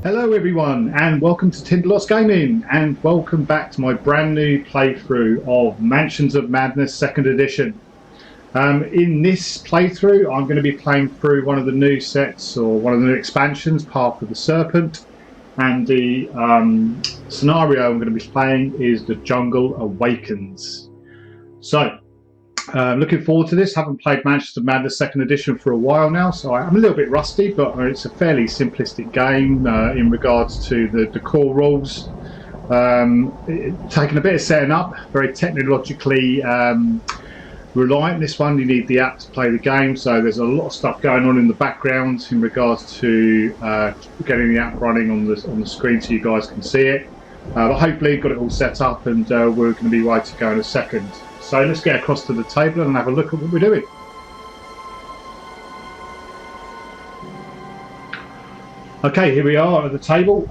Hello everyone, and welcome to Tindalos Gaming, and welcome back to my brand new playthrough of Mansions of Madness 2nd edition. In this playthrough I'm going to be playing through one of the new sets, or one of the new expansions, Path of the Serpent, and the scenario I'm going to be playing is the Jungle Awakens. So looking forward to this. Haven't played Mansions of Madness 2nd edition for a while now, so I'm a little bit rusty, but it's a fairly simplistic game in regards to the core rules. Taking a bit of setting up, very technologically reliant. This one, you need the app to play the game, so there's a lot of stuff going on in the background in regards to getting the app running on the screen so you guys can see it. But hopefully got it all set up, and we're going to be ready to go in a second. So let's get across to the table and have a look at what we're doing. Okay, here we are at the table.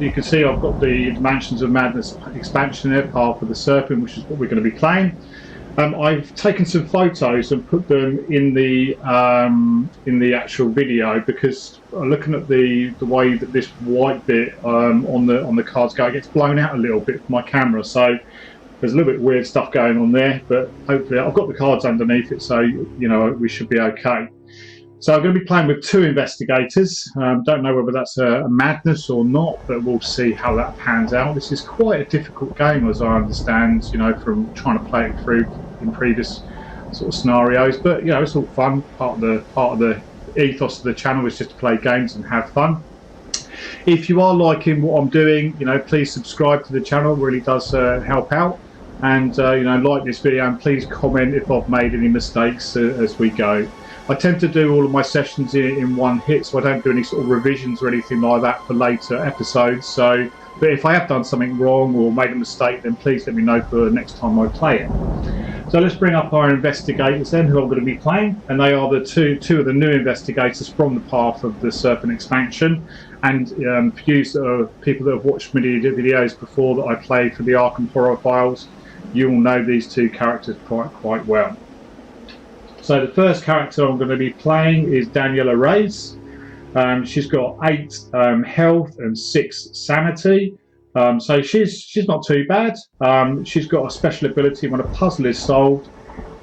You can see I've got the Mansions of Madness expansion there, Path of the Serpent, which is what we're going to be playing. I've taken some photos and put them in the actual video, because looking at the way that this white bit on the cards go, it gets blown out a little bit from my camera. So there's a little bit weird stuff going on there, but hopefully I've got the cards underneath it, so you know we should be okay. So I'm going to be playing with two investigators. Don't know whether that's a madness or not, but we'll see how that pans out. This is quite a difficult game, as I understand, you know, from trying to play it through in previous sort of scenarios. But you know, it's all fun. Part of the ethos of the channel is just to play games and have fun. If you are liking what I'm doing, you know, please subscribe to the channel. It really does help out. And you know, like this video, and please comment if I've made any mistakes as we go. I tend to do all of my sessions in one hit, so I don't do any sort of revisions or anything like that for later episodes. So, but if I have done something wrong or made a mistake, then please let me know for the next time I play it. So let's bring up our investigators then, who I'm going to be playing, and they are the two of the new investigators from the Path of the Serpent expansion. And for people that have watched many videos before that I played for the Arkham Horror Files, you will know these two characters quite well. So the first character I'm going to be playing is Daniela Reyes. She's got 8 health and 6 sanity. So she's not too bad. She's got a special ability. When a puzzle is solved,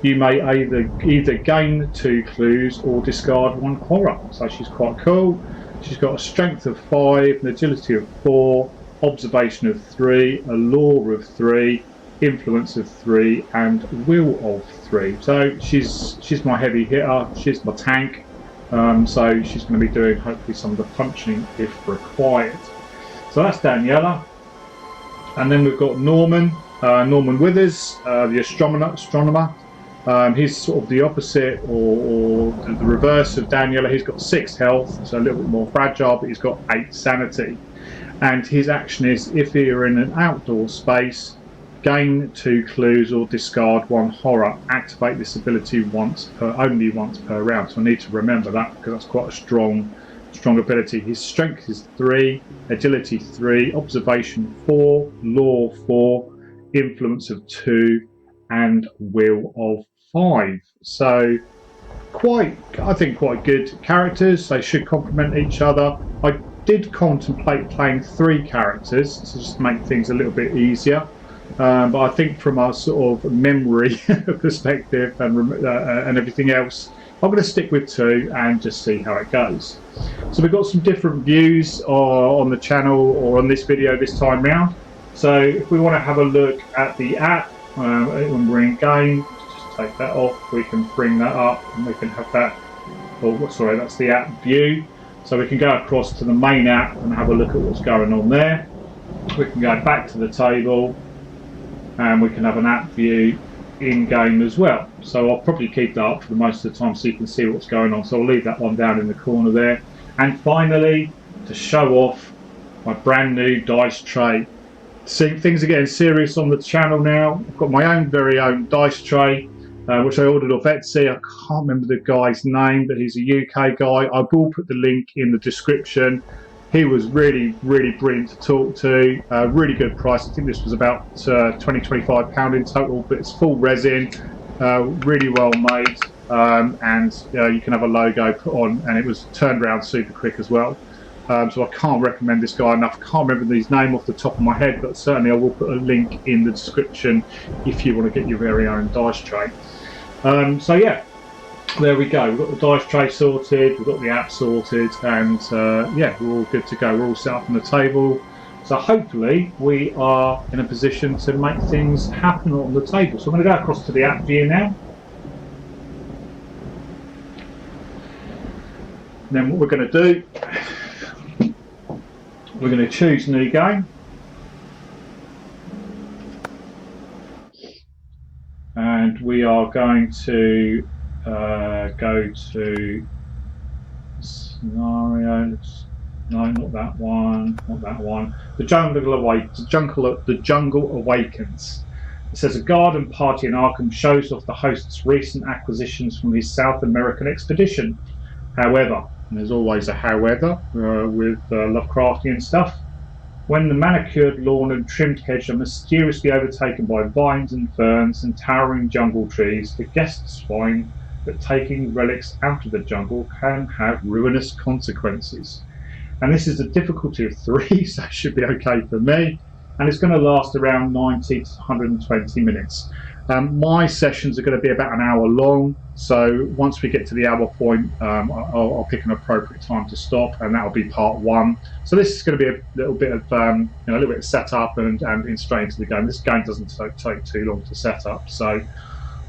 you may either gain 2 clues or discard 1 horror. So she's quite cool. She's got a strength of 5, an agility of 4, observation of 3, a lore of 3, influence of 3, and will of 3. So she's my heavy hitter. She's my tank. So she's going to be doing hopefully some of the punching if required. So that's Daniela. And then we've got Norman Withers, the astronomer. He's sort of the opposite or the reverse of Daniela. He's got 6 health, so a little bit more fragile, but he's got 8 sanity. And his action is, if you're in an outdoor space, gain 2 clues or discard 1 horror. Activate this ability only once per round. So I need to remember that, because that's quite a strong ability. His strength is 3, agility 3, observation 4, lore 4, influence of 2, and will of 5. So I think quite good characters. They should complement each other. I did contemplate playing 3 characters to just make things a little bit easier. But I think from a sort of memory perspective and everything else, I'm going to stick with 2 and just see how it goes. So we've got some different views on the channel, or on this video this time round. So if we want to have a look at the app when we're in game, just take that off. We can bring that up and we can have that. Oh, sorry, that's the app view. So we can go across to the main app and have a look at what's going on there. We can go back to the table, and we can have an app view in game as well. So I'll probably keep that up for the most of the time so you can see what's going on. So I'll leave that one down in the corner there. And finally, to show off my brand new dice tray. See, things are getting serious on the channel now. I've got my very own dice tray, which I ordered off Etsy. I can't remember the guy's name, but he's a UK guy. I will put the link in the description. He was really brilliant to talk to. Really good price. I think this was about £20–25 in total, but it's full resin, really well made, and you can have a logo put on, and it was turned around super quick as well. So I can't recommend this guy enough. I can't remember his name off the top of my head, but certainly I will put a link in the description if you want to get your very own dice tray. So yeah, there we go. We've got the dice tray sorted, we've got the app sorted, and yeah, we're all good to go. We're all set up on the table. So hopefully we are in a position to make things happen on the table. So I'm going to go across to the app view now. And then what we're going to do, we're going to choose new game. And we are going to go to scenario. No, not that one. Not that one. The Jungle Awakens. It says a garden party in Arkham shows off the host's recent acquisitions from his South American expedition. However, and there's always a however with Lovecraftian stuff, when the manicured lawn and trimmed hedge are mysteriously overtaken by vines and ferns and towering jungle trees, the guests find that taking relics out of the jungle can have ruinous consequences. And this is a difficulty of 3, so it should be okay for me. And it's going to last around 90 to 120 minutes. My sessions are going to be about an hour long, so once we get to the hour point, I'll pick an appropriate time to stop, and that'll be part 1. So this is going to be a little bit of a little bit of setup and straight into the game. This game doesn't take too long to set up, so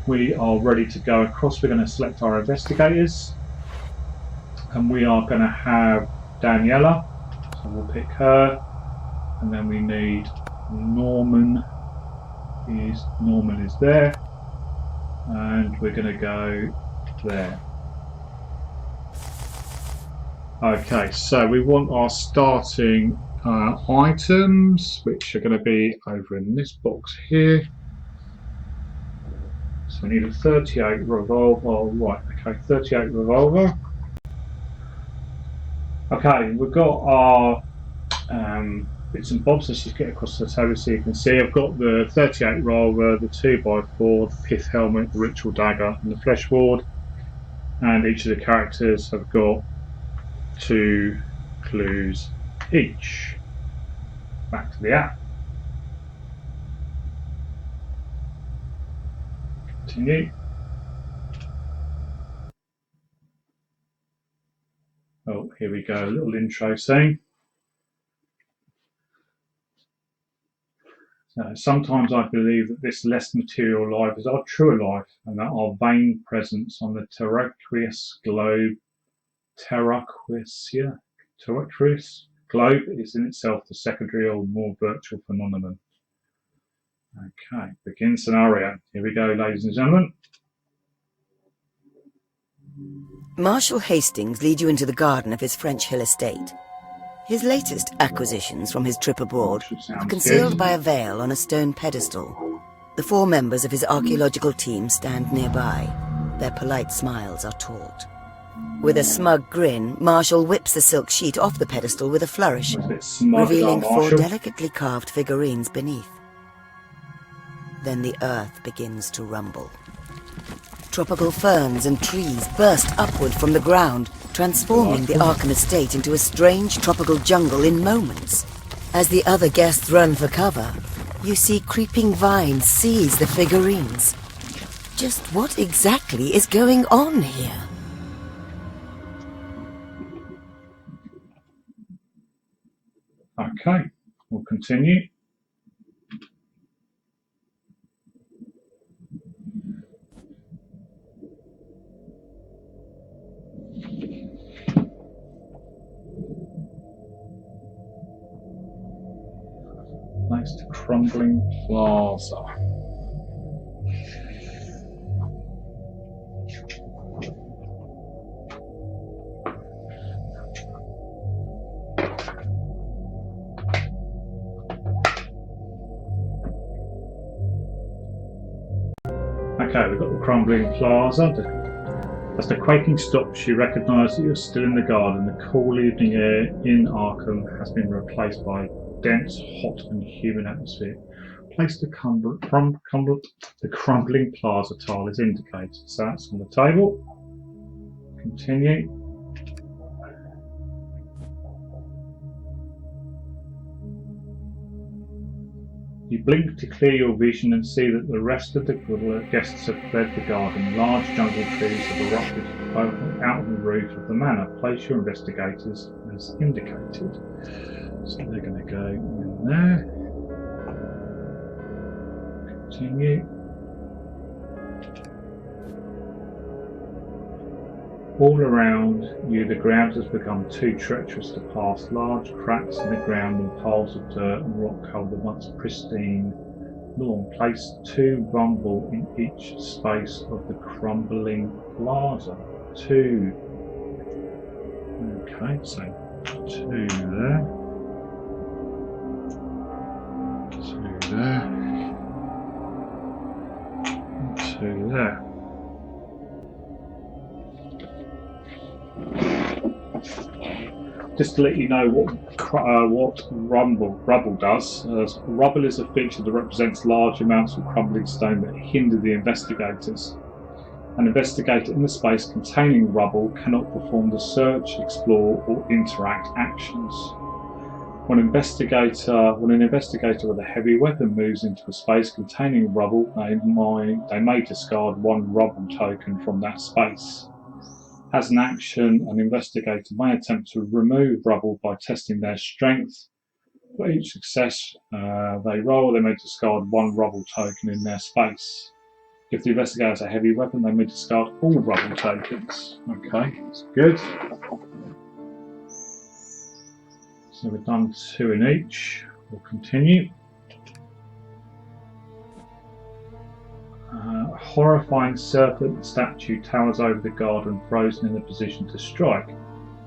we are ready to go across. We're going to select our investigators, and we are going to have Daniela, so we'll pick her, and then we need Norman is there, and we're going to go there. Okay, so we want our starting items, which are going to be over in this box here. So we need a 38 revolver. Oh, right, okay, 38 revolver. Okay, we've got our bits and bobs. Let's just get across the table so you can see. I've got the 38 revolver, the 2x4, the pith helmet, the ritual dagger, and the flesh ward. And each of the characters have got 2 clues each. Back to the app. Continue. Oh, here we go, a little intro scene. Sometimes I believe that this less material life is our truer life, and that our vain presence on the terraqueous globe, terraqueous globe is in itself the secondary or more virtual phenomenon. Okay, begin scenario. Here we go, ladies and gentlemen. Marshal Hastings leads you into the garden of his French Hill estate. His latest acquisitions from his trip abroad are concealed by a veil on a stone pedestal. The 4 members of his archaeological team stand nearby. Their polite smiles are taut. With a smug grin, Marshal whips the silk sheet off the pedestal with a flourish, revealing 4 delicately carved figurines beneath. Then the earth begins to rumble. Tropical ferns and trees burst upward from the ground, transforming the Arkham estate into a strange tropical jungle in moments. As the other guests run for cover, you see creeping vines seize the figurines. Just what exactly is going on here? Okay, we'll continue. Next to Crumbling Plaza. Okay, we've got the Crumbling Plaza. As the quaking stops, you recognise that you're still in the garden. The cool evening air in Arkham has been replaced by a dense, hot and humid atmosphere. Place the Crumbling Plaza tile is indicated, so that's on the table. Continue. You blink to clear your vision and see that the rest of the guests have fled the garden. Large jungle trees have erupted out of the roof of the manor. Place your investigators as indicated. So they're going to go in there. Continue. All around you, the ground has become too treacherous to pass. Large cracks in the ground and piles of dirt and rock cover the once pristine lawn. Place 2 rumble in each space of the crumbling plaza. 2. Okay, so 2 there. 2 there. 2 there. Just to let you know what rubble does. Rubble is a feature that represents large amounts of crumbling stone that hinder the investigators. An investigator in the space containing rubble cannot perform the search, explore, or interact actions. When an investigator with a heavy weapon moves into a space containing rubble, they may discard 1 rubble token from that space. As an action, an investigator may attempt to remove rubble by testing their strength. For each success they roll, they may discard 1 rubble token in their space. If the investigator has a heavy weapon, they may discard all rubble tokens. Okay, that's good. So we've done 2 in each. We'll continue. A horrifying serpent statue towers over the garden, frozen in a position to strike.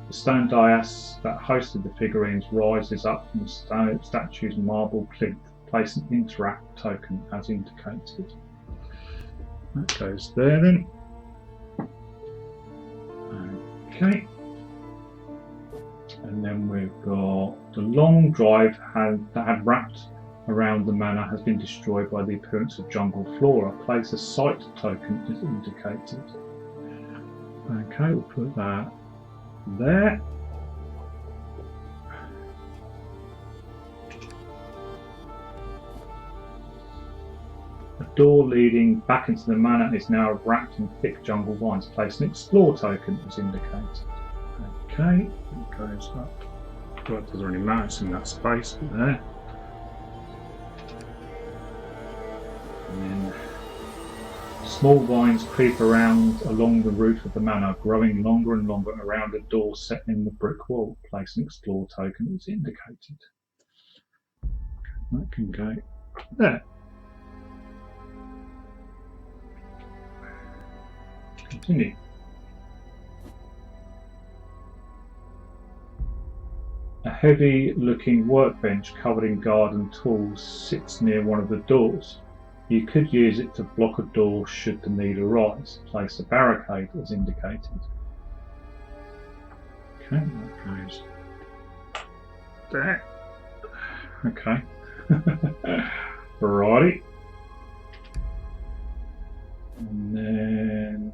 The stone dais that hosted the figurines rises up from the statue's marble plinth. Place an interact token as indicated. That goes there then. Okay. And then we've got the long drive that had wrapped around the manor has been destroyed by the appearance of jungle flora. Place a sight token as indicated. Okay, we'll put that there. A door leading back into the manor is now wrapped in thick jungle vines. Place an explore token as indicated. Okay, it goes up. Well, it doesn't really matter, it's in that space there. And then small vines creep around along the roof of the manor, growing longer and longer around a door set in the brick wall. Place an explore token as indicated. That can go there. Continue. A heavy-looking workbench covered in garden tools sits near one of the doors. You could use it to block a door should the need arise. Place a barricade as indicated. Okay, that goes there. Okay. Righty. And then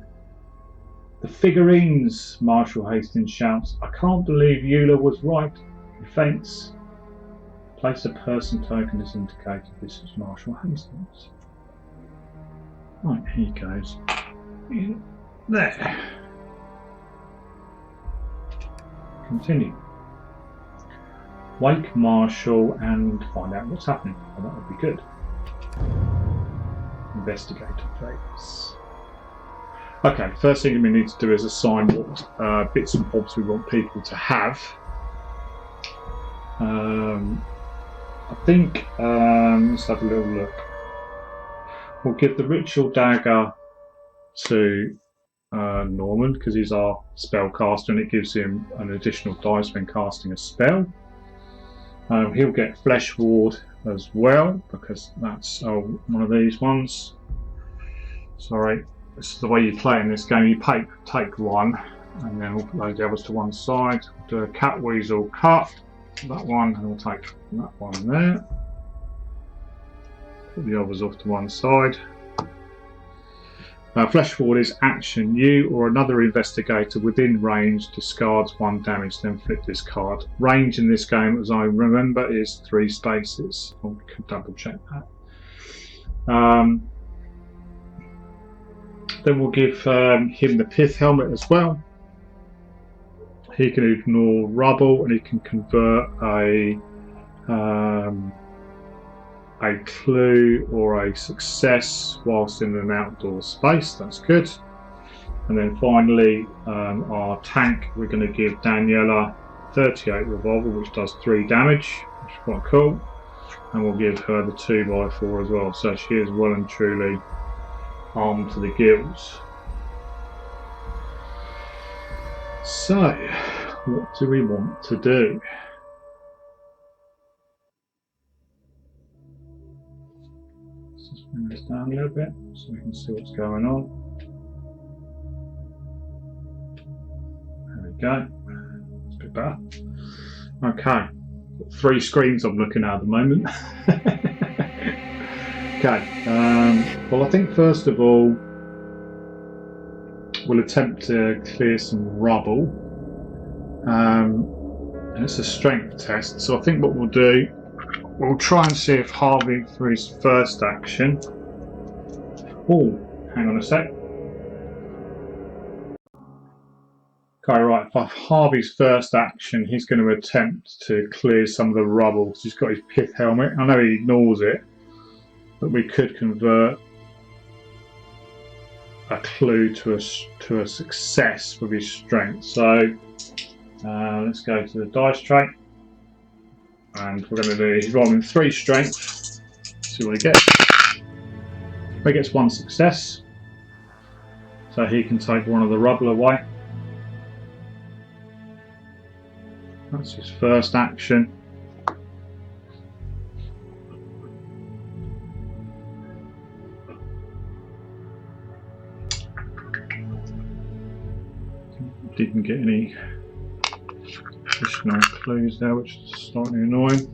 the figurines, Marshal Hastings shouts. I can't believe Eula was right. Defense. Place a person token as indicated. This is Marshal Hastings. Right, here he goes. In there. Continue. Wake Marshal and find out what's happening. Well, that would be good. Investigator phase. Okay, first thing we need to do is assign what bits and bobs we want people to have. I think, let's have a little look. We'll give the ritual dagger to Norman because he's our spellcaster and it gives him an additional dice when casting a spell. He'll get Flesh Ward as well because that's one of these ones. Sorry, this is the way you play in this game. You take one and then we'll put those others to one side. We'll do a cat weasel cut, that one, and we'll take that one there. Put the others off to one side. Fleshforward is action. You or another investigator within range discards 1 damage, then flip this card. Range in this game, as I remember, is 3 spaces. I could double check that. Then we'll give him the pith helmet as well. He can ignore rubble and he can convert a clue or a success whilst in an outdoor space. That's good. And then finally, our tank, we're going to give Daniela 38 revolver, which does 3 damage, which is quite cool. And we'll give her the 2x4 as well, so she is well and truly armed to the gills. So, what do we want to do? Let's just bring this down a little bit so we can see what's going on. There we go. That's a bit better. Okay. 3 screens I'm looking at the moment. Okay, well I think first of all we'll attempt to clear some rubble, and it's a strength test, so I think what we'll do, we'll try and see if Harvey, for his first action, oh, hang on a sec. Okay, right, for Harvey's first action, he's going to attempt to clear some of the rubble because he's got his pith helmet. I know he ignores it, but we could convert a clue to a success with his strength. So let's go to the dice tray, and we're going to do, he's rolling 3 strength, see what he gets. He gets 1 success, so he can take 1 of the rubble away. That's his first action. Didn't get any additional clues there, which is slightly annoying.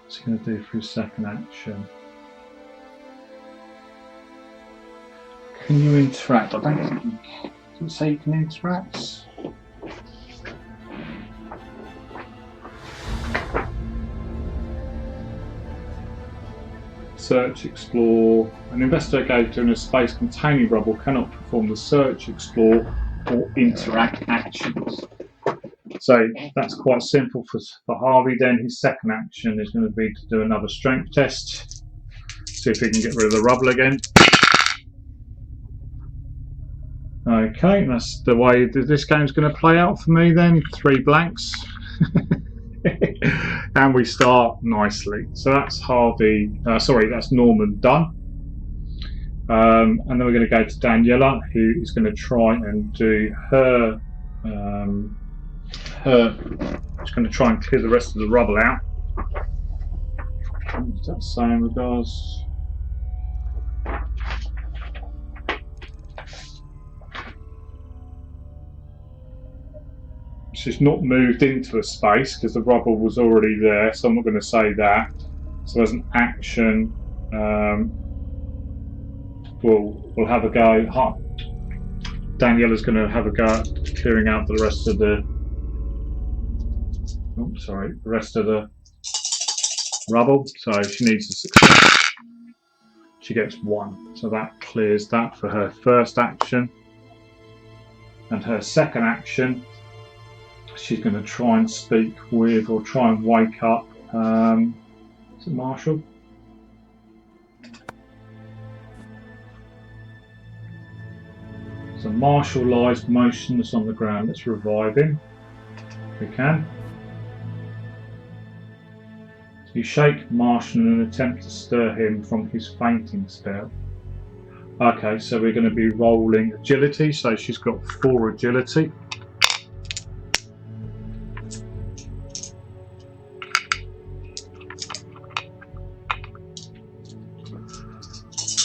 What's he going to do for his second action? Can you interact? I don't think you can. Does it say you can interact? Search, explore. An investigator in a space containing rubble cannot perform the search, explore, or interact actions. So that's quite simple for Harvey. Then his second action is going to be to do another strength test. See if he can get rid of the rubble again. Okay, that's the way this game's going to play out for me then. 3 blanks. And we start nicely. So that's Harvey, that's Norman done. And then we're going to go to Daniela, who is going to try and do her, she's going to try and clear the rest of the rubble out. What's that saying regards? She's not moved into a space because the rubble was already there, so I'm not going to say that. So as an action, we'll have a go. Daniela's going to have a go at clearing out the rest of the. Oh, sorry, the rest of the rubble. So she needs a success. She gets 1, so that clears that for her first action. And her second action, she's going to try and speak with, or try and wake up, is it Marshall? So Marshall lies motionless on the ground. Let's revive him if we can. So you shake Marshall in an attempt to stir him from his fainting spell. Okay, so we're going to be rolling agility, so she's got 4 agility.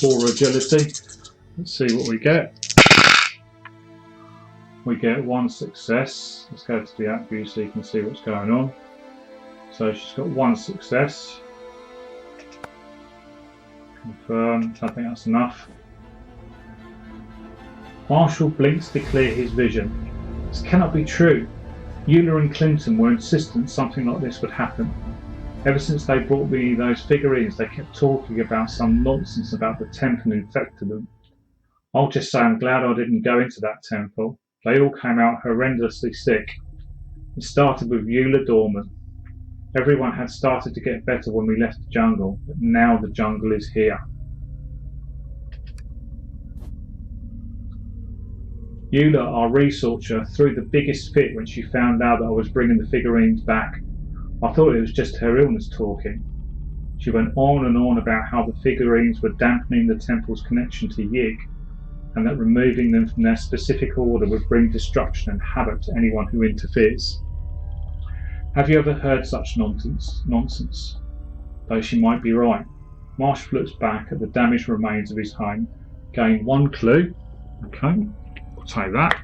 Agility. Let's see what we get. We get 1 success. Let's go to the app view so you can see what's going on. So she's got one success. Confirm. I think that's enough. Marshall blinks to clear his vision. This cannot be true. Eula and Clinton were insistent something like this would happen. Ever since they brought me those figurines, they kept talking about some nonsense about the temple infected them. I'll just say I'm glad I didn't go into that temple. They all came out horrendously sick. It started with Eula Dorman. Everyone had started to get better when we left the jungle, but now the jungle is here. Eula, our researcher, threw the biggest fit when she found out that I was bringing the figurines back. I thought it was just her illness talking. She went on and on about how the figurines were dampening the temple's connection to Yig, and that removing them from their specific order would bring destruction and havoc to anyone who interferes. Have you ever heard such nonsense? Though she might be right. Marshall looks back at the damaged remains of his home, gained one clue. Okay. I'll take that.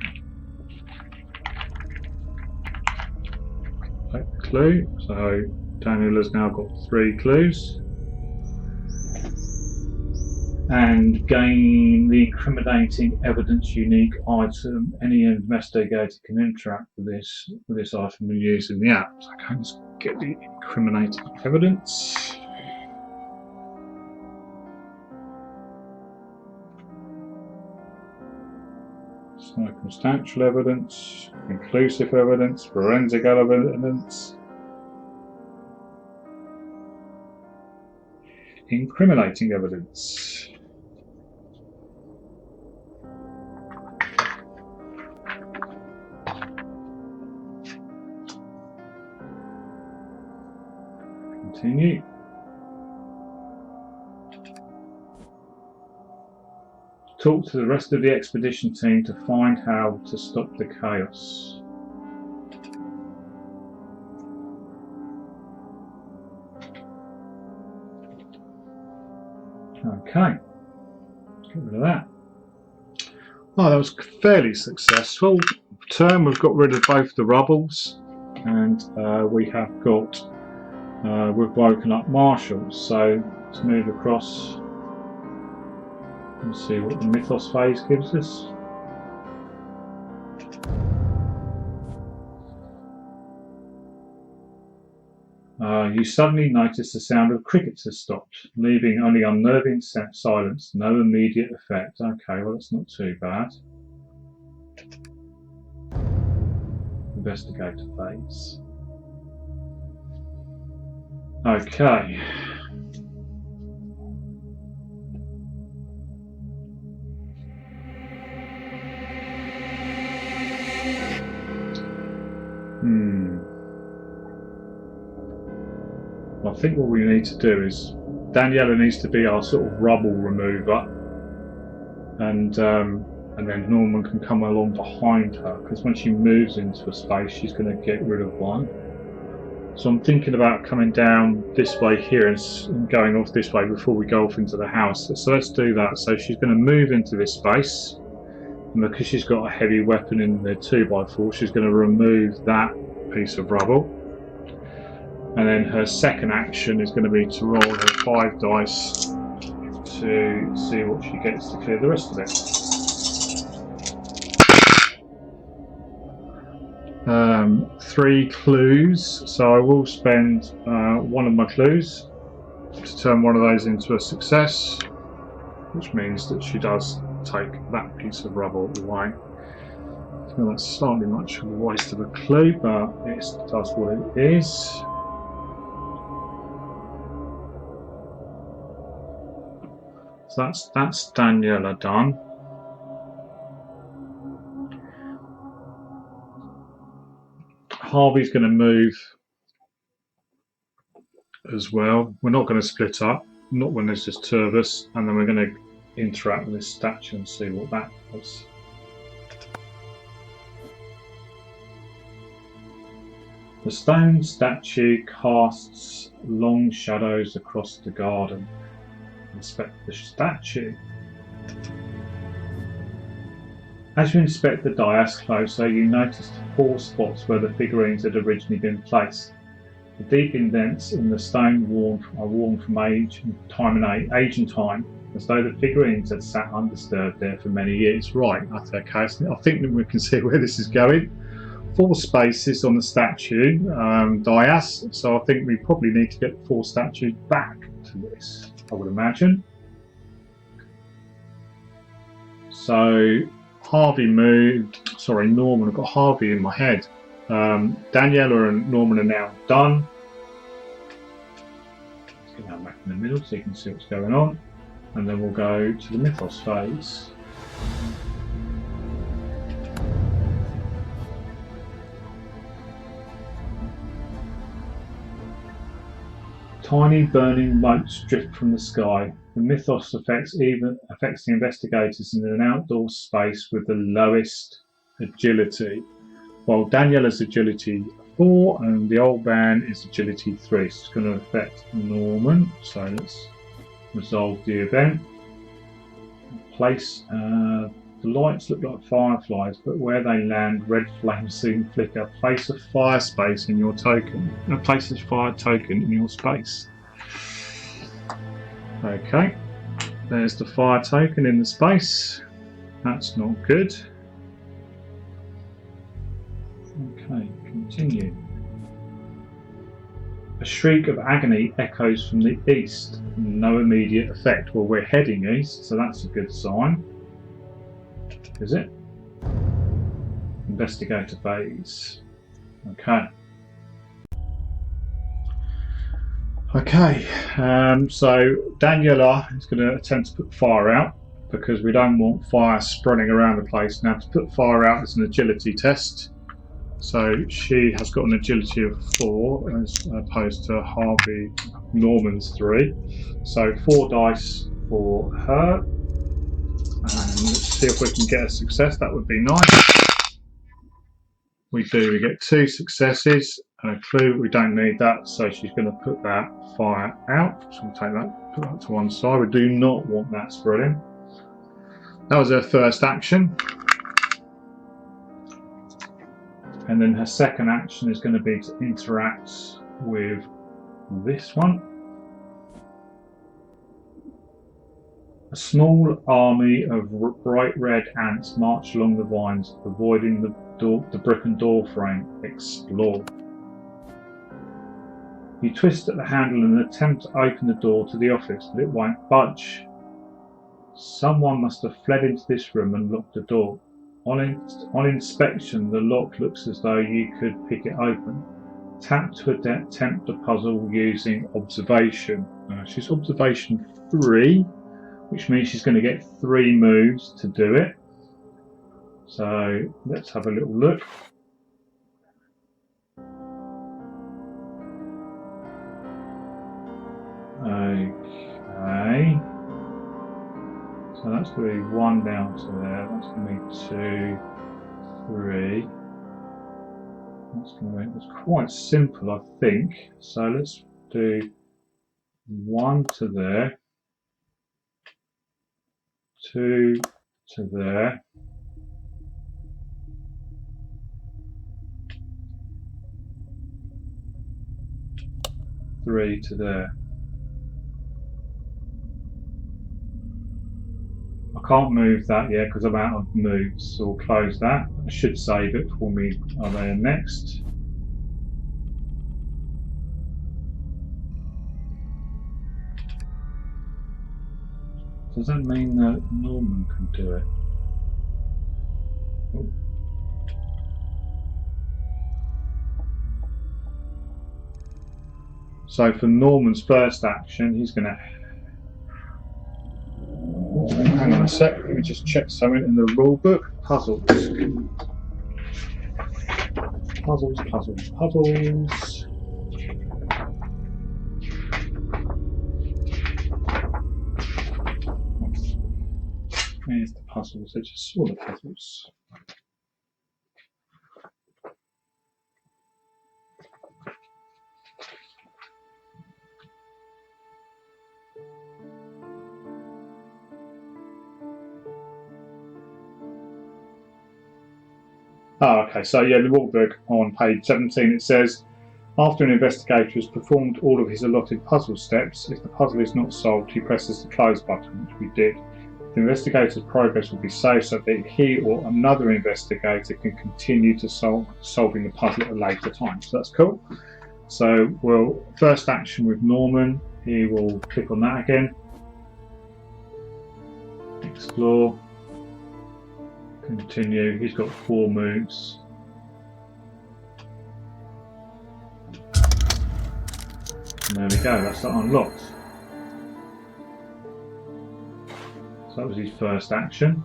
Take the clue. So Daniel has now got 3 clues. And gain the incriminating evidence unique item. Any investigator can interact with this item and use in the app. So I can just get the incriminating evidence. Circumstantial evidence, conclusive evidence, forensic evidence, incriminating evidence. Continue. Talk to the rest of the expedition team to find how to stop the chaos. Okay, get rid of that. Oh, that was fairly successful. Turn, we've got rid of both the rubbles, and we have got we've woken up Marshall. So let's move across. Let's see what the Mythos phase gives us. You suddenly notice the sound of crickets has stopped, leaving only unnerving silence, no immediate effect. Okay, well that's not too bad. Investigator phase. Okay. I think what we need to do is Daniela needs to be our sort of rubble remover, and then Norman can come along behind her, because when she moves into a space she's going to get rid of one. So I'm thinking about coming down this way here and going off this way before we go off into the house. So let's do that. So she's going to move into this space, and because she's got a heavy weapon in the 2x4, she's going to remove that piece of rubble. And then her second action is going to be to roll her 5 dice to see what she gets to clear the rest of it. 3 clues, so I will spend one of my clues to turn one of those into a success, which means that she does take that piece of rubble away. So that's slightly much of a waste of a clue, but it does what it is. So that's Daniela done. Harvey's going to move as well. We're not going to split up, not when there's just 2 of us, and then we're going to interact with this statue and see what that does. The stone statue casts long shadows across the garden. Inspect the statue. As you inspect the dais closer, you notice 4 spots where the figurines had originally been placed. The deep indents in the stone are worn from age and time, as though the figurines had sat undisturbed there for many years. Right, okay, I think that we can see where this is going. 4 spaces on the statue, Dias, so I think we probably need to get the 4 statues back to this, I would imagine. So Harvey moved, sorry, Norman, I've got Harvey in my head. Daniela and Norman are now done. Let's get that back in the middle so you can see what's going on. And then we'll go to the Mythos phase. Tiny burning motes drift from the sky. The Mythos affects the investigators in an outdoor space with the lowest agility, while Daniela's agility 4 and the old man is agility 3. So it's going to affect Norman. So let's resolve the event. Place the lights look like fireflies, but where they land, red flames soon flicker. Place a fire space in your token. Place a fire token in your space. Okay, there's the fire token in the space. That's not good. Okay, continue. A shriek of agony echoes from the east. No immediate effect. Well, we're heading east, so that's a good sign. Is it? Investigator phase. Okay. Okay, so Daniela is going to attempt to put fire out because we don't want fire spreading around the place. Now, to put fire out is an agility test. So she has got an agility of 4 as opposed to Harvey Norman's 3. So 4 dice for her. And let's see if we can get a success. That would be nice. We do. We get 2 successes and a clue. We don't need that, so she's going to put that fire out. So we'll take that, put that to one side. We do not want that spreading. That was her first action. And then her second action is going to be to interact with this one. A small army of bright red ants march along the vines, avoiding the brick and door frame. Explore. You twist at the handle and attempt to open the door to the office, but it won't budge. Someone must have fled into this room and locked the door. On inspection, the lock looks as though you could pick it open. Tap to attempt the puzzle using observation. She's observation 3, which means she's going to get 3 moves to do it. So let's have a little look. Okay. So that's going to be 1 down to there. That's going to be 2, 3. That's quite simple, I think. So let's do 1 to there, 2 to there, 3 to there. I can't move that yet because I'm out of moves, so we'll close that. I should save it for me there next. Does that mean that Norman can do it? Oh. So for Norman's first action, he's going to... Hang on a sec, let me just check something in the rule book. Puzzles. Puzzles, puzzles, puzzles. Here's the puzzles, I just saw the puzzles. Oh, okay, so yeah, the rule book on page 17 it says After an investigator has performed all of his allotted puzzle steps, if the puzzle is not solved, he presses the close button, which we did. The investigator's progress will be saved so that he or another investigator can continue to solving the puzzle at a later time. So that's cool. So first action with Norman, he will click on that again. Explore. Continue. He's got 4 moves. And there we go, that's that unlocked. So that was his first action.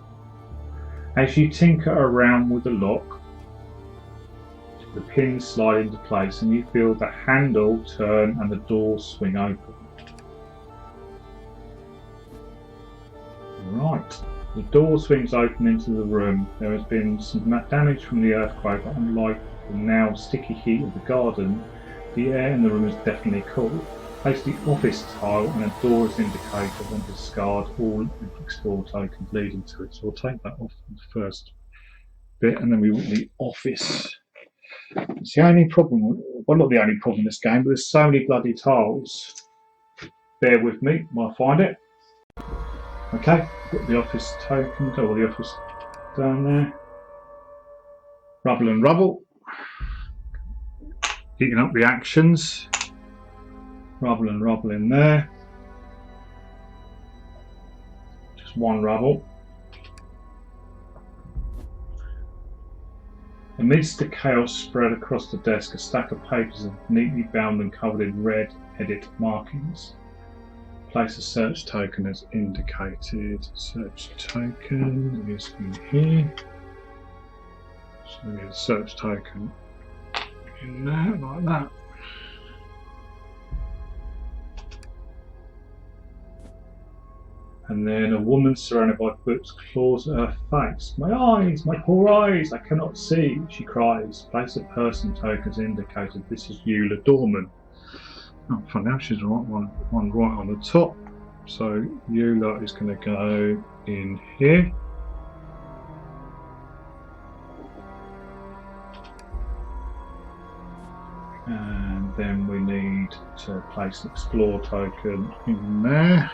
As you tinker around with the lock, the pins slide into place and you feel the handle turn and the doors swing open. Right, the door swings open into the room. There has been some damage from the earthquake, but unlike the now sticky heat of the garden, the air in the room is definitely cool. Place the office tile and a door is indicated and discard all explore tokens leading to it. So we'll take that off the first bit and then we want the office. It's the only problem, well not the only problem in this game, but there's so many bloody tiles. Bear with me while I find it. Okay, got the office token, or the office down there. Rubble and rubble. Heating up the actions. Rubble and rubble in there. Just 1 rubble. Amidst the chaos spread across the desk, a stack of papers are neatly bound and covered in red edit markings. Place a search token as indicated. Search token is in here. So we get a search token in there, like that. And then a woman surrounded by books claws at her face. My eyes, my poor eyes, I cannot see, she cries. Place a person token as indicated. This is Eula Dorman. Oh, funny, now she's the right one right on the top. So Eula is going to go in here. And then we need to place an explore token in there.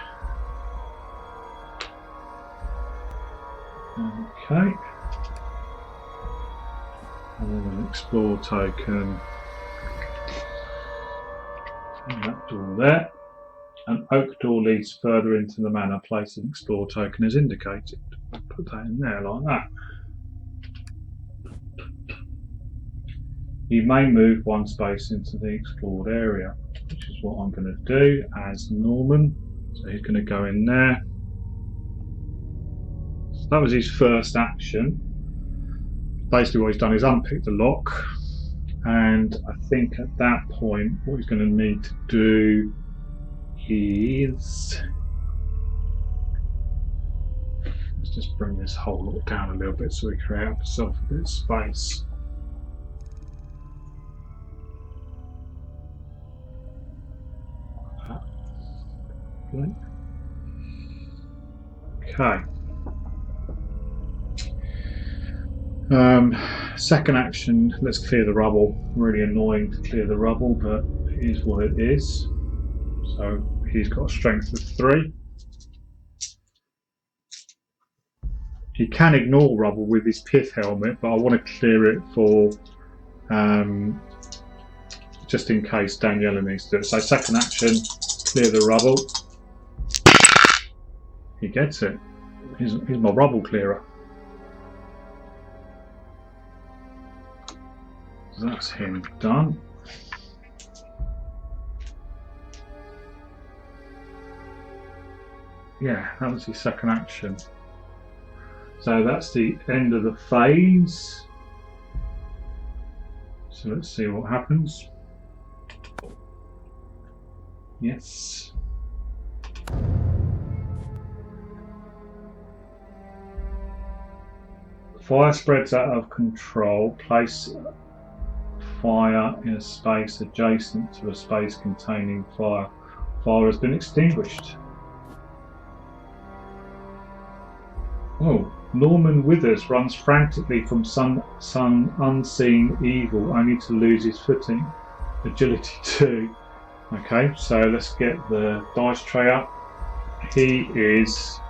Okay. And then an explore token. And that door there. An oak door leads further into the manor. Place an explore token as indicated. Put that in there like that. You may move 1 space into the explored area, which is what I'm going to do as Norman. So he's going to go in there. So that was his first action. Basically what he's done is unpick the lock, and I think at that point what he's going to need to do is, let's just bring this whole lot down a little bit so we create ourselves a bit of space. Okay. Second action, let's clear the rubble. Really annoying to clear the rubble, but it is what it is. So he's got a strength of 3. He can ignore rubble with his pith helmet, but I want to clear it for just in case Daniela needs to do it. So second action, clear the rubble. He gets it. He's my rubble clearer. That's him done. Yeah, that was his second action. So that's the end of the phase. So let's see what happens. Yes. Fire spreads out of control. Place fire in a space adjacent to a space containing fire. Fire has been extinguished. Oh, Norman Withers runs frantically from some unseen evil only to lose his footing. agility 2. Okay, so let's get the dice tray up. He is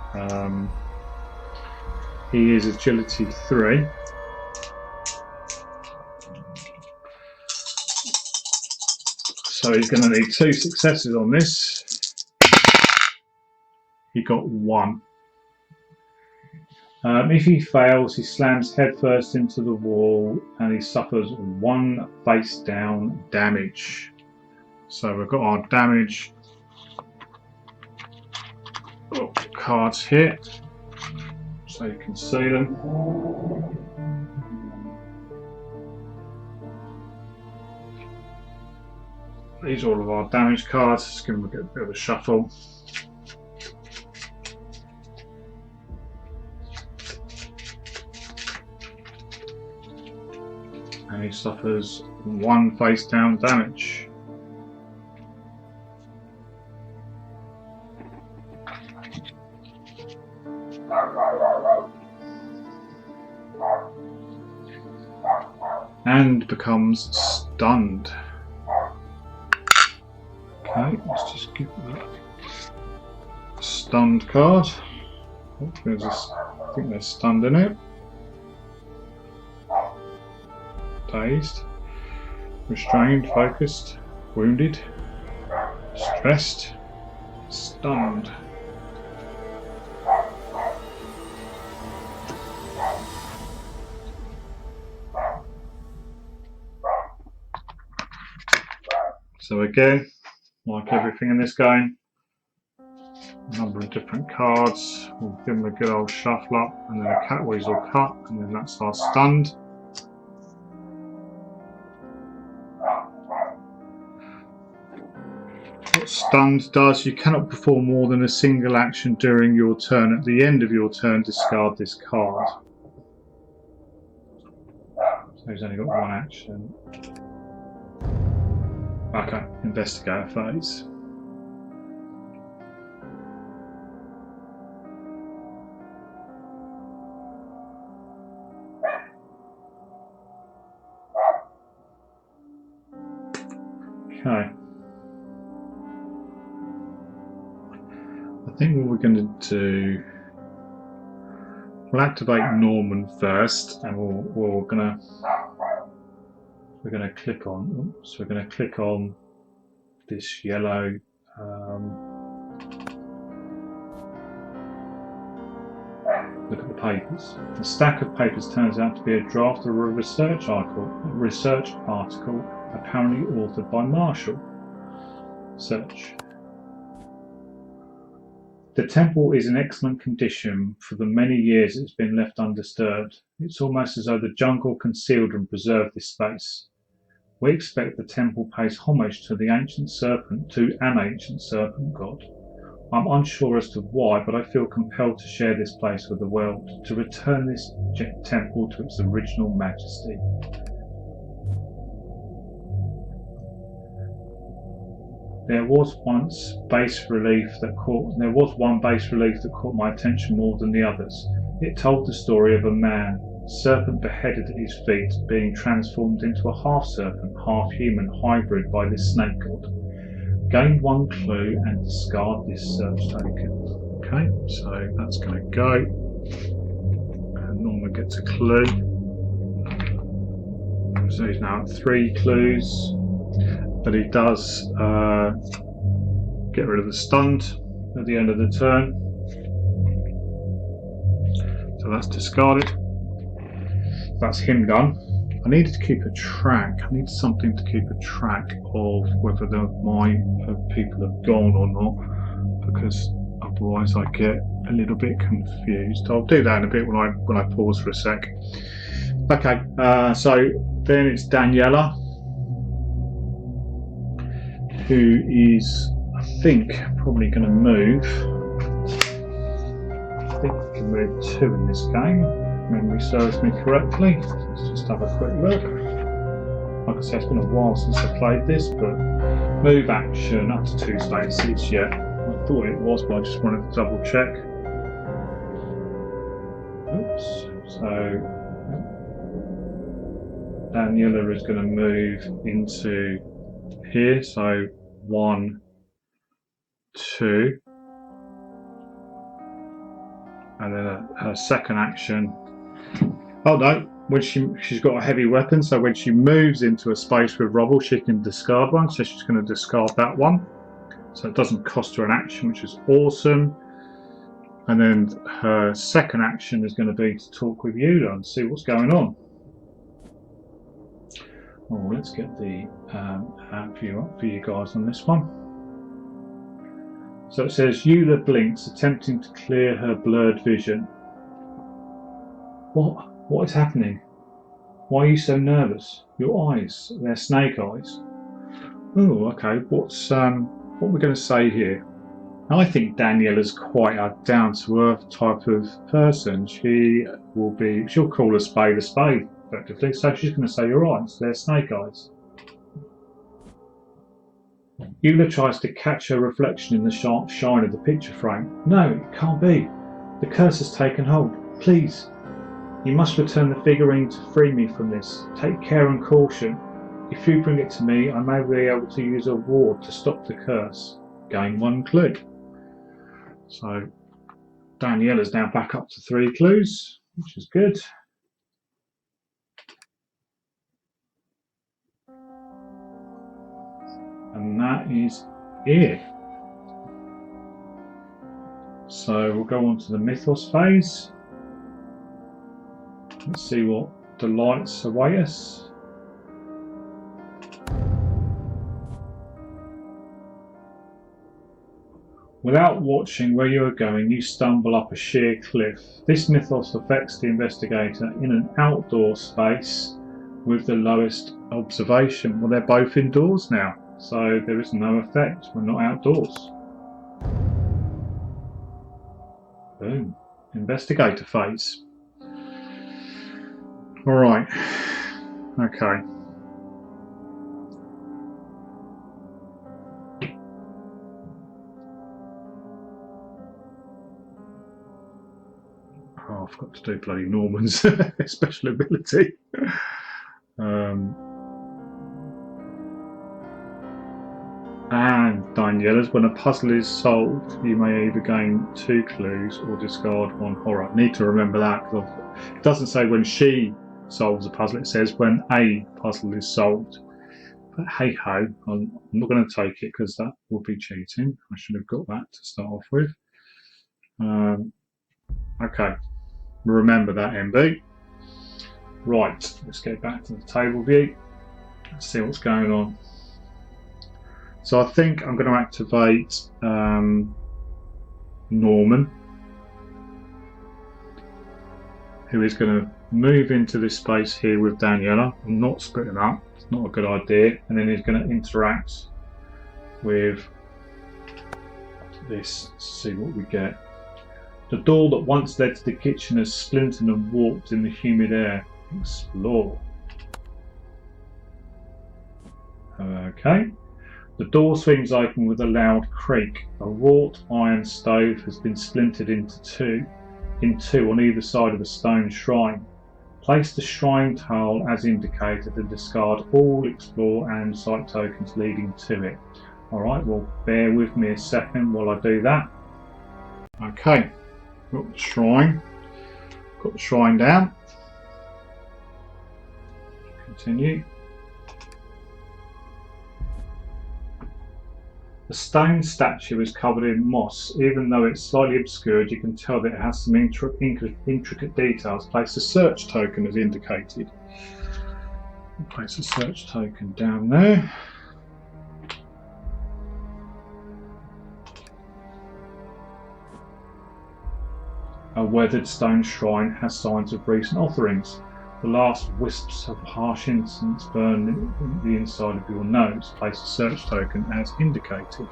agility 3. So he's going to need 2 successes on this. He got 1. If he fails, he slams headfirst into the wall and he suffers 1 face down damage. So we've got our damage cards here, so you can see them. These are all of our damage cards. Just give them a bit of a shuffle. And he suffers 1 face down damage. And becomes stunned. Okay, let's just give that stunned card. Oh, I think there's stunned in it. Dazed, restrained, focused, wounded, stressed, stunned. So again, like everything in this game, a number of different cards. We'll give them a good old shuffle up, and then a cat weasel cut, and then that's our stunned. What stunned does, you cannot perform more than a single action during your turn. At the end of your turn, discard this card. So he's only got 1 action. Okay, investigator phase. Okay. I think what we're going to do, we'll activate Norman first, and we're going to click on. Oops, we're going to click on this yellow. Look at the papers. The stack of papers turns out to be a draft of a research article apparently authored by Marshall. Search. The temple is in excellent condition. For the many years it's been left undisturbed. It's almost as though the jungle concealed and preserved this space. We expect the temple pays homage to an ancient serpent god. I'm unsure as to why, but I feel compelled to share this place with the world, to return this temple to its original majesty. There was one bas relief that caught my attention more than the others. It told the story of a man, serpent beheaded at his feet, being transformed into a half-serpent, half-human hybrid by this snake god. Gain 1 clue and discard this search token. Okay, so that's going to go. And Norman gets a clue. So he's now at 3 clues. But he does get rid of the stunned at the end of the turn. So that's discarded. That's him done. I needed to keep a track. I need something to keep a track of whether my people have gone or not, because otherwise I get a little bit confused. I'll do that in a bit when I pause for a sec. Okay, so then it's Daniela, who is, I think, probably going to move. I think we can move 2 in this game, if memory serves me correctly. Let's just have a quick look. Like I said, it's been a while since I played this, but move action up to 2 spaces. Yeah, I thought it was, but I just wanted to double check. Oops. So Daniela is going to move into here. So 1, 2, and then her second action. Oh no, when she's got a heavy weapon, so when she moves into a space with rubble, she can discard one. So she's going to discard that one. So it doesn't cost her an action, which is awesome. And then her second action is going to be to talk with you and see what's going on. Oh, let's get the app view up for you guys on this one. So it says Eula blinks, attempting to clear her blurred vision. What is happening? Why are you so nervous? Your eyes, they're snake eyes. Oh, okay. What are we going to say here? I think Daniela's quite a down-to-earth type of person. She'll call a spade, effectively. So she's going to say your eyes, they're snake eyes. Eula tries to catch her reflection in the sharp shine of the picture frame. No, it can't be. The curse has taken hold. Please. You must return the figurine to free me from this. Take care and caution. If you bring it to me, I may be able to use a ward to stop the curse. Gain 1 clue. So Daniela's now back up to 3 clues, which is good. And that is it. So we'll go on to the Mythos phase. Let's see what delights await us. Without watching where you are going, you stumble up a sheer cliff. This mythos affects the investigator in an outdoor space with the lowest observation. Well, they're both indoors now, so there is no effect. We're not outdoors. Boom. Investigator phase. Alright. Okay. Oh, I forgot to do bloody Norman's special ability. And Daniela's, when a puzzle is solved, you may either gain 2 clues or discard 1 horror. I need to remember that, because it doesn't say when she solves a puzzle, it says when a puzzle is solved. But hey ho, I'm not going to take it because that would be cheating. I should have got that to start off with. Okay. Remember that, MB. Right, let's get back to the table view. Let's see what's going on. So I think I'm going to activate Norman, who is going to move into this space here with Daniela. I'm not splitting up, it's not a good idea. And then he's going to interact with this, see what we get. The door that once led to the kitchen has splintered and warped in the humid air. Explore. Okay. The door swings open with a loud creak. A wrought iron stove has been splintered into two on either side of a stone shrine. Place the shrine tile as indicated and discard all explore and site tokens leading to it. Alright, well bear with me a second while I do that. Okay. Got the shrine down. Continue. The stone statue is covered in moss. Even though it's slightly obscured, you can tell that it has some intricate details. Place a search token as indicated. Place a search token down there. A weathered stone shrine has signs of recent offerings. The last wisps of harsh incense burn in the inside of your nose. Place a search token as indicated.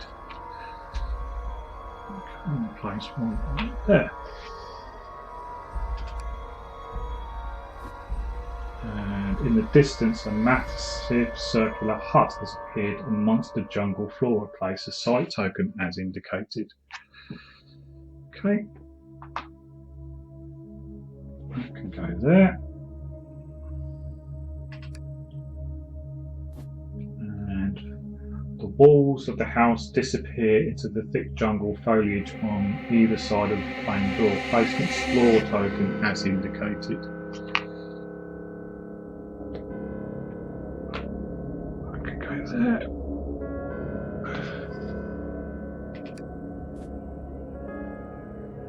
Okay, place one right there. And in the distance, a massive circular hut has appeared amongst the jungle flora. Place a site token as indicated. Okay. I can go there. And walls of the house disappear into the thick jungle foliage on either side of the plain door. Place an explore token as indicated. I can go there.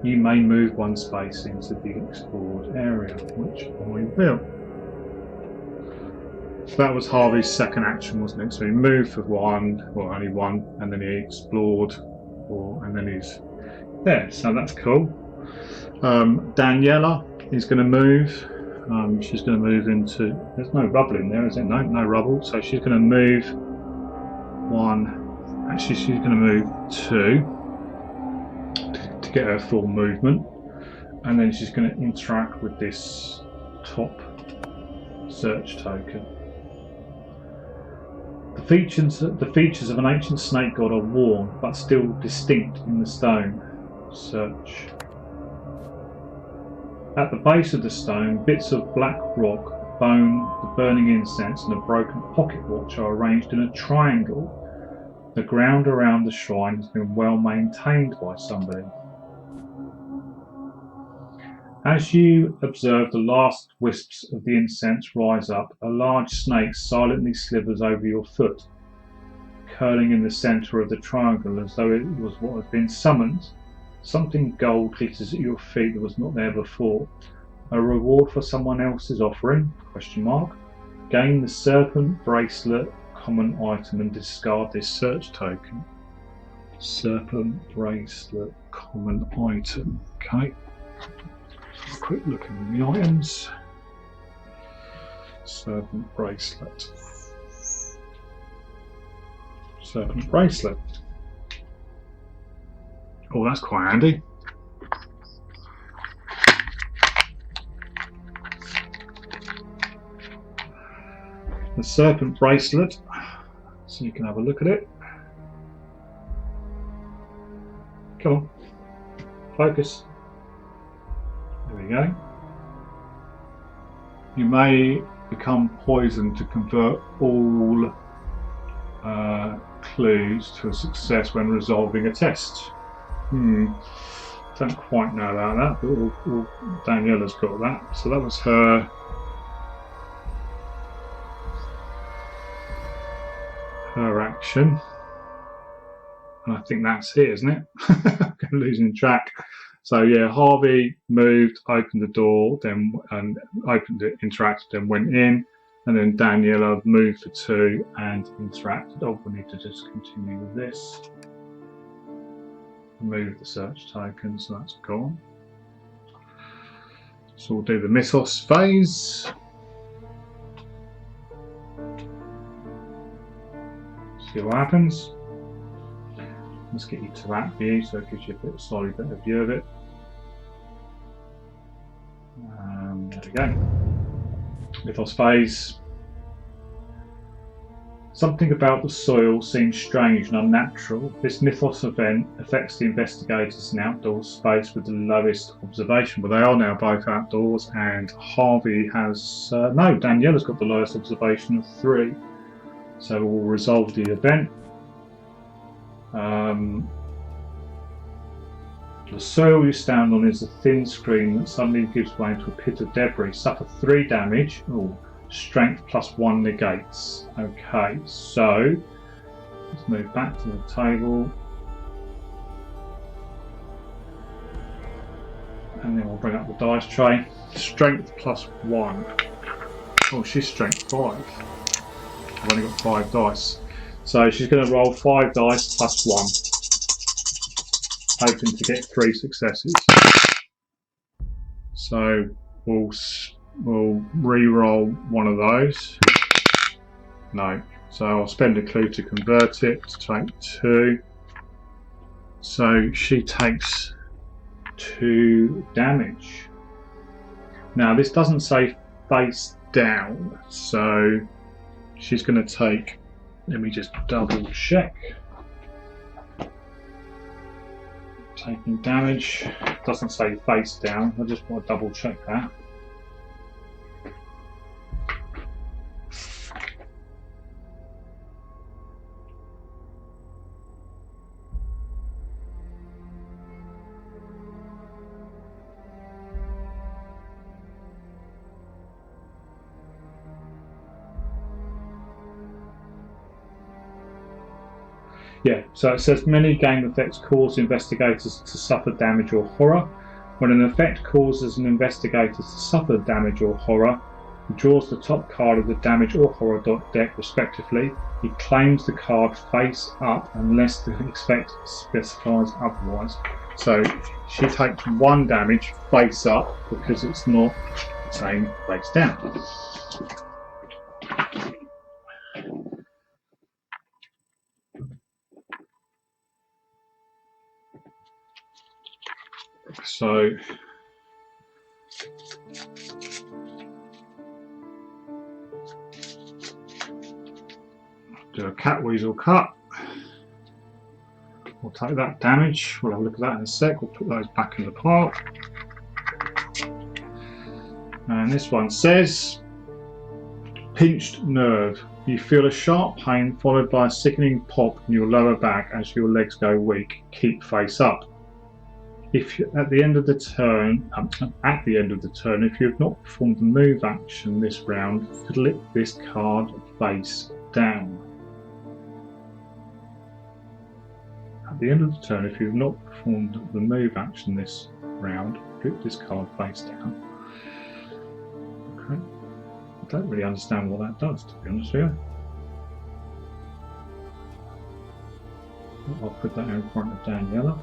You may move one space into the explored area, which I will. So that was Harvey's second action, wasn't it? So he moved for one, or only one, and then he explored, and then he's there. So that's cool. Daniela is going to move. She's going to move into. There's no rubble in there, is it? No, no rubble. So she's going to move one. Actually, she's going to move two to get her full movement, and then she's going to interact with this top search token. The features of an ancient snake god are worn, but still distinct in the stone. Search. At the base of the stone, bits of black rock, bone, the burning incense, and a broken pocket watch are arranged in a triangle. The ground around the shrine has been well maintained by somebody. As you observe the last wisps of the incense rise up, a large snake silently slithers over your foot, curling in the centre of the triangle as though it was what had been summoned. Something gold glitters at your feet that was not there before. A reward for someone else's offering? ? Gain the serpent bracelet common item and discard this search token. Serpent bracelet common item. Okay. Quick look at the items. Serpent bracelet. Serpent bracelet. Oh, that's quite handy. The serpent bracelet. So you can have a look at it. Come on. Focus. There we go. You may become poisoned to convert all clues to a success when resolving a test. Don't quite know about that, but Daniela's got that. So that was her action. And I think that's it, isn't it? I'm losing track. So yeah, Harvey moved, opened the door, then opened it, interacted, and went in. And then Daniela moved for two and interacted. Oh, we need to just continue with this. Remove the search token, so that's gone. So we'll do the Mythos phase. See what happens. Let's get you to that view so it gives you a slightly better view of it. There we go. Mythos phase. Something about the soil seems strange and unnatural. This Mythos event affects the investigators in outdoor space with the lowest observation. But they are now both outdoors, and Harvey has no, Daniela's got the lowest observation of 3. So we'll resolve the event. The soil you stand on is a thin screen that suddenly gives way into a pit of debris. Suffer 3 damage. Ooh. Strength +1 negates. Okay, so let's move back to the table. And then we'll bring up the dice tray. Strength +1. Oh, she's strength 5. I've only got 5 dice. So she's going to roll 5 dice +1. Hoping to get 3 successes. So we'll re-roll one of those. No. So I'll spend a clue to convert it to take 2. So she takes 2 damage. Now this doesn't say face down, so she's going to take, let me just double check. Taking damage, doesn't say face down, I just want to double check that. Yeah, so it says many game effects cause investigators to suffer damage or horror. When an effect causes an investigator to suffer damage or horror, he draws the top card of the damage or horror deck respectively. He claims the card face up unless the effect specifies otherwise. So she takes 1 damage face up because it's not saying face down. So do a cat weasel cut. We'll take that damage. We'll have a look at that in a sec. We'll put those back in the pile. And this one says, pinched nerve. You feel a sharp pain followed by a sickening pop in your lower back as your legs go weak. Keep face up. If you, at the end of the turn, if you have not performed a move action this round, flip this card face down. At the end of the turn, if you have not performed the move action this round, flip this card face down. Okay. I don't really understand what that does, to be honest with you. I'll put that in front of Daniela.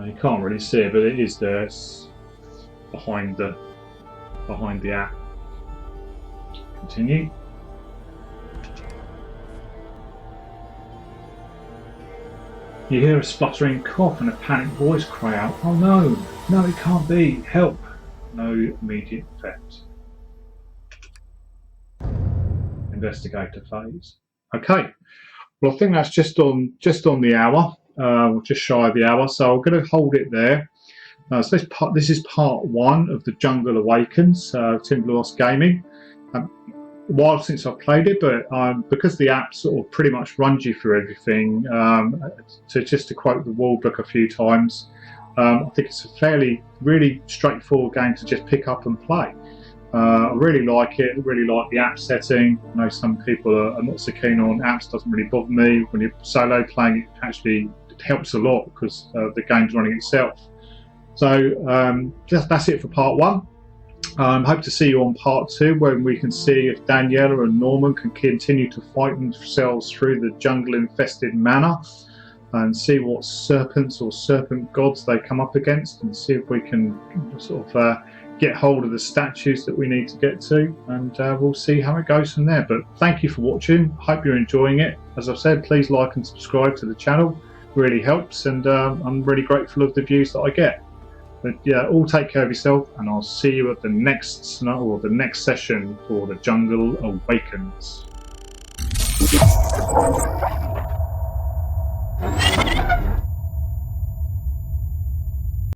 You can't really see it, but it is there. It's behind the app. Continue. You hear a spluttering cough and a panicked voice cry out, "Oh no! No, it can't be! Help!" No immediate effect. Investigator phase. Okay. Well, I think that's just on the hour. Just shy of the hour, so I'm going to hold it there. So this is part 1 of the Jungle Awakens, Tindalos Gaming. A while since I've played it, but because the app sort of pretty much runs you through everything, to quote the rule book a few times, I think it's a really straightforward game to just pick up and play. I really like it. I really like the app setting. I know some people are not so keen on apps. Doesn't really bother me. When you're solo playing, it actually helps a lot because the game's running itself. So that's it for part 1. Hope to see you on part 2 when we can see if Daniela and Norman can continue to fight themselves through the jungle infested manor and see what serpents or serpent gods they come up against, and see if we can sort of get hold of the statues that we need to get to, and we'll see how it goes from there. But thank you for watching. Hope you're enjoying it. As I've said, please like and subscribe to the channel. Really helps, and I'm really grateful of the views that I get. But yeah, all take care of yourself, and I'll see you at the next session for the Jungle Awakens.